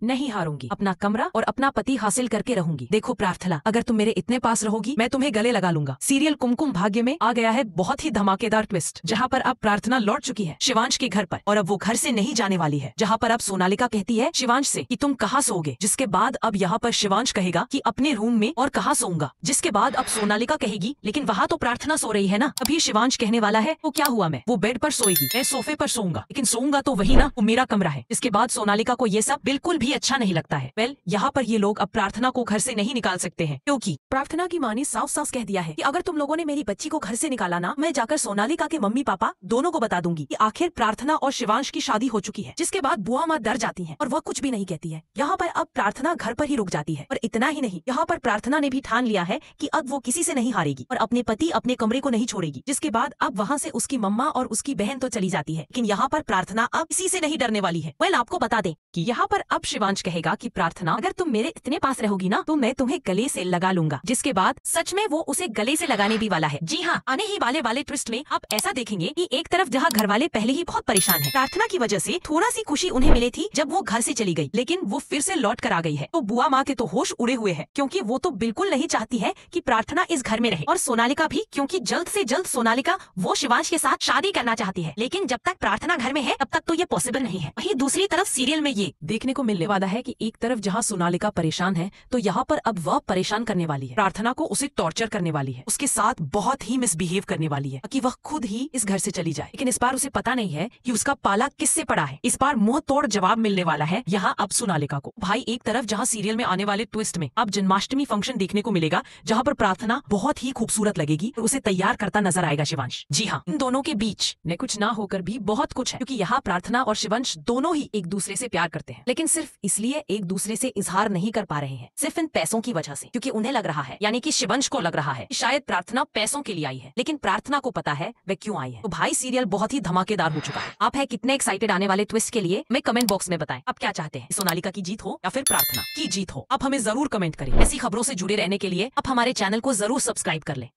नहीं हारूंगी, अपना कमरा और अपना पति हासिल करके रहूंगी। देखो प्रार्थना, अगर तुम मेरे इतने पास रहोगी मैं तुम्हें गले लगा लूंगा। सीरियल कुमकुम भाग्य में आ गया है बहुत ही धमाकेदार ट्विस्ट, जहाँ पर अब प्रार्थना लौट चुकी है शिवांश के घर पर, और अब वो घर से नहीं जाने वाली है। जहाँ पर अब सोनालिका कहती है शिवांश से कि तुम कहाँ सोओगे, जिसके बाद अब यहाँ पर शिवांश कहेगा कि अपने रूम में, और कहाँ सोऊंगा। जिसके बाद अब सोनालिका कहेगी लेकिन वहाँ तो प्रार्थना सो रही है ना। अभी शिवांश कहने वाला है वो क्या हुआ, मैं वो बेड पर सोएगी, मैं सोफे पर सोऊंगा, लेकिन सोऊंगा तो वही ना, वो मेरा कमरा है। इसके बाद सोनालिका को ये सब बिल्कुल भी अच्छा नहीं लगता है। वेल, यहाँ पर ये लोग अब प्रार्थना को घर से नहीं निकाल सकते हैं, क्योंकि प्रार्थना की माँ ने साफ साफ कह दिया है कि अगर तुम लोगों ने मेरी बच्ची को घर से निकाला ना, मैं जाकर सोनालिका के मम्मी पापा दोनों को बता दूंगी कि आखिर प्रार्थना और शिवांश की शादी हो चुकी है। जिसके बाद बुआ माँ डर जाती है और वह कुछ भी नहीं कहती है। यहाँ पर अब प्रार्थना घर पर ही रुक जाती है, और इतना ही नहीं, यहाँ पर प्रार्थना ने भी ठान लिया है कि अब वो किसी से नहीं हारेगी और अपने पति अपने कमरे को नहीं छोड़ेगी। जिसके बाद अब वहाँ से उसकी मम्मा और उसकी बहन तो चली जाती है, लेकिन यहाँ पर प्रार्थना अब किसी से नहीं डरने वाली है। वेल, आपको बता दें कि यहाँ पर अब शिवांश कहेगा कि प्रार्थना, अगर तुम मेरे इतने पास रहोगी ना तो मैं तुम्हें गले से लगा लूंगा। जिसके बाद सच में वो उसे गले से लगाने भी वाला है। जी हाँ, आने ही वाले ट्विस्ट में आप ऐसा देखेंगे कि एक तरफ जहाँ घर वाले पहले ही बहुत परेशान हैं, प्रार्थना की वजह से थोड़ा सी खुशी उन्हें मिली थी जब वो घर से चली गई, लेकिन वो फिर से लौट कर आ गई है। तो बुआ माँ के तो होश उड़े हुए हैं, क्योंकि वो तो बिल्कुल नहीं चाहती है कि प्रार्थना इस घर में रहे, और सोनालिका भी, क्योंकि जल्द से जल्द सोनालिका वो शिवांश के साथ शादी करना चाहती है। लेकिन जब तक प्रार्थना घर में है तब तक तो ये पॉसिबल नहीं है। वहीं दूसरी तरफ सीरियल में ये देखने को मिलने वाला है कि एक तरफ जहाँ सोनालिका परेशान है, तो यहाँ पर अब वह परेशान करने वाली है प्रार्थना को, उसे टॉर्चर करने वाली है, उसके साथ बहुत ही मिसबिहेव करने वाली है कि वह खुद ही इस घर से चली जाए। लेकिन इस बार उसे पता नहीं है कि उसका पाला किससे पड़ा है। इस बार मुंह तोड़ जवाब मिलने वाला है यहाँ अब सोनालिका को। भाई, एक तरफ जहाँ सीरियल में आने वाले ट्विस्ट में अब जन्माष्टमी फंक्शन देखने को मिलेगा, जहाँ पर प्रार्थना बहुत ही खूबसूरत लगेगी और उसे तैयार करता नजर आएगा शिवांश। जी हाँ, इन दोनों के बीच में कुछ ना होकर भी बहुत कुछ है, क्योंकि यहाँ प्रार्थना और शिवांश दोनों ही एक दूसरे से प्यार करते हैं, लेकिन सिर्फ इसलिए एक दूसरे से इजहार नहीं कर पा रहे हैं, सिर्फ इन पैसों की वजह से। क्योंकि उन्हें लग रहा है, यानी कि शिवांश को लग रहा है कि शायद प्रार्थना पैसों के लिए आई है, लेकिन प्रार्थना को पता है वे क्यों आई है। तो भाई, सीरियल बहुत ही धमाकेदार हो चुका है। आप है कितने एक्साइटेड आने वाले ट्विस्ट के लिए, मैं कमेंट बॉक्स में बताएं। आप क्या चाहते हैं, सोनालिका की जीत हो या फिर प्रार्थना की जीत हो? आप हमें जरूर कमेंट करें। ऐसी खबरों से जुड़े रहने के लिए आप हमारे चैनल को जरूर सब्सक्राइब कर लें।